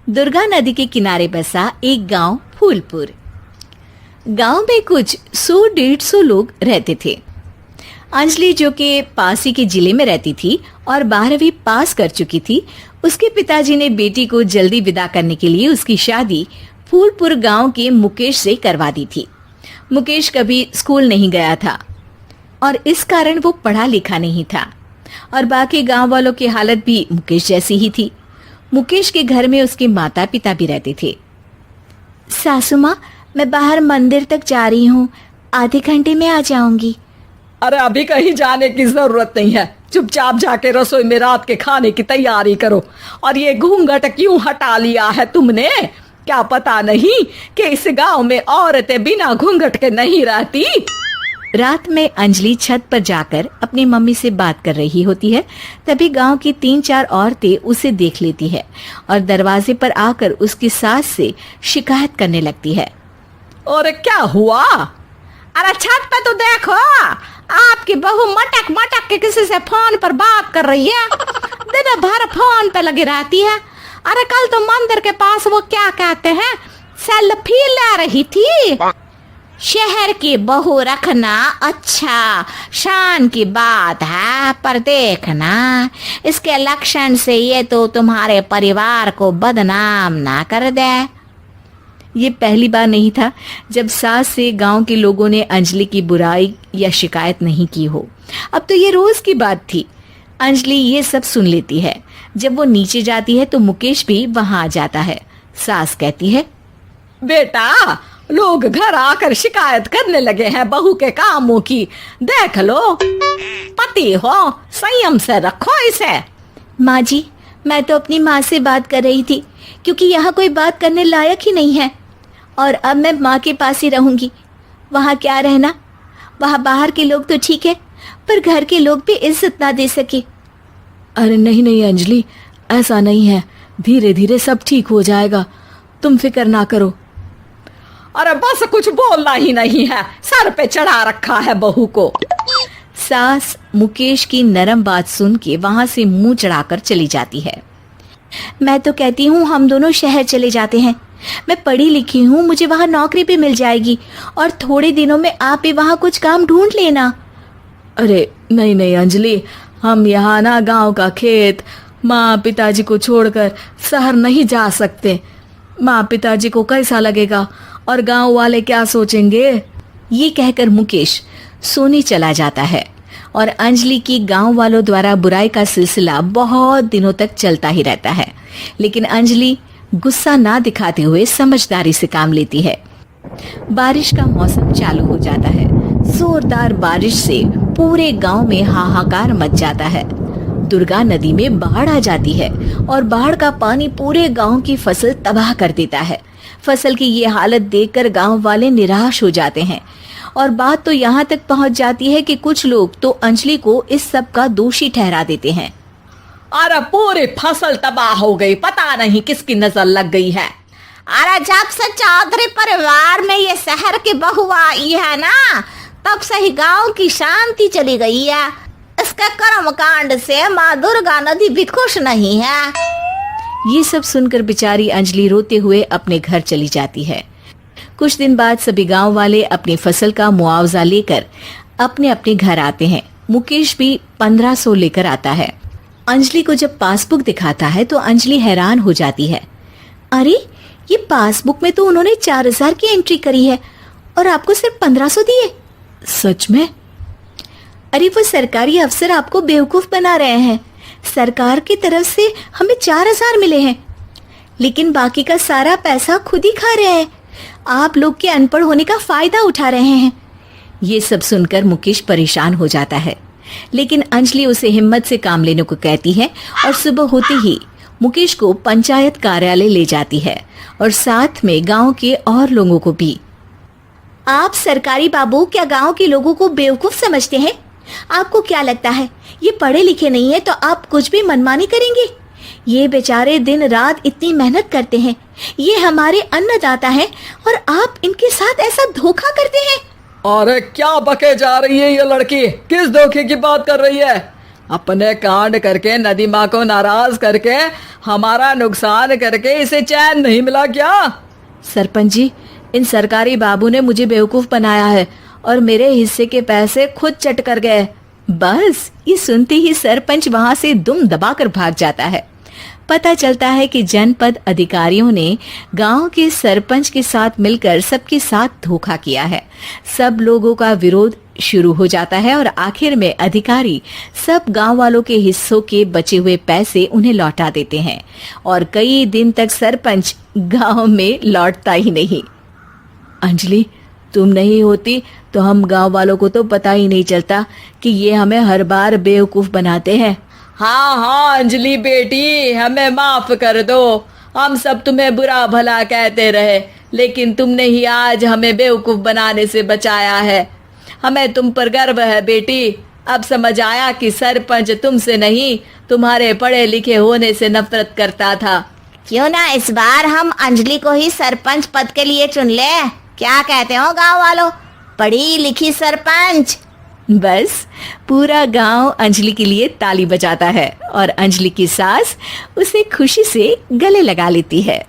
दुर्गा नदी के किनारे बसा एक गांव फूलपुर। गांव में कुछ 100-150 लोग रहते थे। अंजलि, जो कि पास ही के जिले में रहती थी और 12वीं पास कर चुकी थी, उसके पिताजी ने बेटी को जल्दी विदा करने के लिए उसकी शादी फूलपुर गांव के मुकेश से करवा दी थी। मुकेश कभी स्कूल नहीं गया था और इस कारण वो पढ़ा लिखा नहीं था और बाकी गांव वालों की हालत भी मुकेश जैसी ही थी। मुकेश के घर में उसके माता पिता भी रहते थे। सासू माँ, मैं बाहर मंदिर तक जा रही हूँ, आधे घंटे में आ जाऊंगी। अरे अभी कहीं जाने की जरूरत नहीं है, चुपचाप जाके रसोई में रात के खाने की तैयारी करो। और ये घूंघट क्यों हटा लिया है तुमने? क्या पता नहीं कि इस गांव में औरतें बिना घूंघट के नहीं रहती? रात में अंजलि छत पर जाकर अपनी मम्मी से बात कर रही होती है। तभी गांव की 3-4 औरतें उसे देख लेती है और दरवाजे पर आकर उसकी सास से शिकायत करने लगती है। और क्या हुआ? अरे छत पे तो देखो, आपकी बहू मटक मटक के किसी से फोन पर बात कर रही है। दिन भर फोन पे लगी रहती है। अरे कल तो मंदिर के पास वो क्या कहते हैं, सेल्फी ले रही थी। शहर की बहू रखना अच्छा शान की बात है, पर देखना इसके लक्षण से ये तो तुम्हारे परिवार को बदनाम ना कर दे। ये पहली बार नहीं था जब सास से गांव के लोगों ने अंजलि की बुराई या शिकायत नहीं की हो। अब तो ये रोज की बात थी। अंजलि ये सब सुन लेती है। जब वो नीचे जाती है तो मुकेश भी वहां आ जाता है। सास कहती है, बेटा, लोग घर आकर शिकायत करने लगे हैं बहू के कामों की। देख लो, पति हो, संयम से रखो इसे। माँ जी, मैं तो अपनी माँ से बात कर रही थी, क्योंकि यहाँ कोई बात करने लायक ही नहीं है और अब मैं माँ के पास ही रहूंगी। वहाँ क्या रहना, वहाँ बाहर के लोग तो ठीक है, पर घर के लोग भी इज्जत ना दे सके। अरे नहीं नहीं अंजलि, ऐसा नहीं है, धीरे धीरे सब ठीक हो जाएगा, तुम फिक्र ना करो। अरे बस कुछ बोलना ही नहीं है, सर पे चढ़ा रखा है बहू को। सास मुकेश की नरम बात सुन के वहां से मुंह चढ़ाकर चली जाती है। मैं तो कहती हूँ हम दोनों शहर चले जाते हैं। मैं पढ़ी लिखी हूँ, मुझे वहाँ नौकरी भी मिल जाएगी और थोड़े दिनों में आप भी वहाँ कुछ काम ढूंढ लेना। अरे नहीं नहीं अंजलि, हम यहाँ ना गांव का खेत, माँ पिताजी को छोड़कर शहर नहीं जा सकते। माँ पिताजी को कैसा लगेगा और गांव वाले क्या सोचेंगे? ये कहकर मुकेश सोने चला जाता है और अंजलि की गांव वालों द्वारा बुराई का सिलसिला बहुत दिनों तक चलता ही रहता है। लेकिन अंजलि गुस्सा ना दिखाते हुए समझदारी से काम लेती है। बारिश का मौसम चालू हो जाता है। जोरदार बारिश से पूरे गांव में हाहाकार मच जाता है। दुर्गा नदी में बाढ़ आ जाती है और बाढ़ का पानी पूरे गांव की फसल तबाह कर देता है। फसल की ये हालत देखकर गांव वाले निराश हो जाते हैं और बात तो यहाँ तक पहुँच जाती है कि कुछ लोग तो अंजलि को इस सब का दोषी ठहरा देते हैं। अरे पूरी फसल तबाह हो गई, पता नहीं किसकी नजर लग गई है। अरे जब से चौधरी परिवार में ये शहर की बहू आई है ना, तब से ही गांव की शांति चली गई है। इसके कर्म कांड से माँ दुर्गा नदी भी खुश नहीं है। ये सब सुनकर बेचारी अंजलि रोते हुए अपने घर चली जाती है। कुछ दिन बाद सभी गांव वाले अपनी फसल का मुआवजा लेकर अपने अपने घर आते हैं। मुकेश भी 1500 लेकर आता है। अंजलि को जब पासबुक दिखाता है तो अंजलि हैरान हो जाती है। अरे, ये पासबुक में तो उन्होंने 4000 की एंट्री करी है और आपको सिर्फ 1500 दिए। सच में? अरे वो सरकारी अफसर आपको बेवकूफ बना रहे हैं। सरकार की तरफ से हमें 4000 मिले हैं, लेकिन बाकी का सारा पैसा खुद ही खा रहे हैं। आप लोग के अनपढ़ होने का फायदा उठा रहे हैं। ये सब सुनकर मुकेश परेशान हो जाता है, लेकिन अंजलि उसे हिम्मत से काम लेने को कहती है और सुबह होते ही मुकेश को पंचायत कार्यालय ले जाती है और साथ में गांव के और लोगों को भी। आप सरकारी बाबू क्या गांव के लोगों को बेवकूफ समझते हैं? आपको क्या लगता है ये पढ़े लिखे नहीं है तो आप कुछ भी मनमानी करेंगे? ये बेचारे दिन रात इतनी मेहनत करते हैं, ये हमारे अन्नदाता हैं और आप इनके साथ ऐसा धोखा करते हैं। अरे क्या बके जा रही है ये लड़की, किस धोखे की बात कर रही है? अपने कांड करके नदी माँ को नाराज करके हमारा नुकसान करके इसे चैन नहीं मिला क्या? सरपंच जी, इन सरकारी बाबू ने मुझे बेवकूफ बनाया है और मेरे हिस्से के पैसे खुद चट कर गए। बस ये सुनते ही सरपंच वहां से दुम दबाकर भाग जाता है। पता चलता है कि जनपद अधिकारियों ने गांव के सरपंच के साथ मिलकर सबके साथ धोखा किया है। सब लोगों का विरोध शुरू हो जाता है और आखिर में अधिकारी सब गांव वालों के हिस्सों के बचे हुए पैसे उन्हें लौटा देते हैं और कई दिन तक सरपंच गांव में लौटता ही नहीं। अंजलि, तुम नहीं होती तो हम गांव वालों को तो पता ही नहीं चलता कि ये हमें हर बार बेवकूफ बनाते हैं। हाँ हाँ अंजलि बेटी, हमें माफ कर दो। हम सब तुम्हें बुरा भला कहते रहे, लेकिन तुमने ही आज हमें बेवकूफ बनाने से बचाया है। हमें तुम पर गर्व है बेटी। अब समझ आया कि सरपंच तुमसे नहीं, तुम्हारे पढ़े लिखे होने से नफरत करता था। क्यों ना इस बार हम अंजलि को ही सरपंच पद के लिए चुन ले? क्या कहते हो गांव वालों? पढ़ी लिखी सरपंच। बस पूरा गांव अंजलि के लिए ताली बजाता है और अंजलि की सास उसे खुशी से गले लगा लेती है।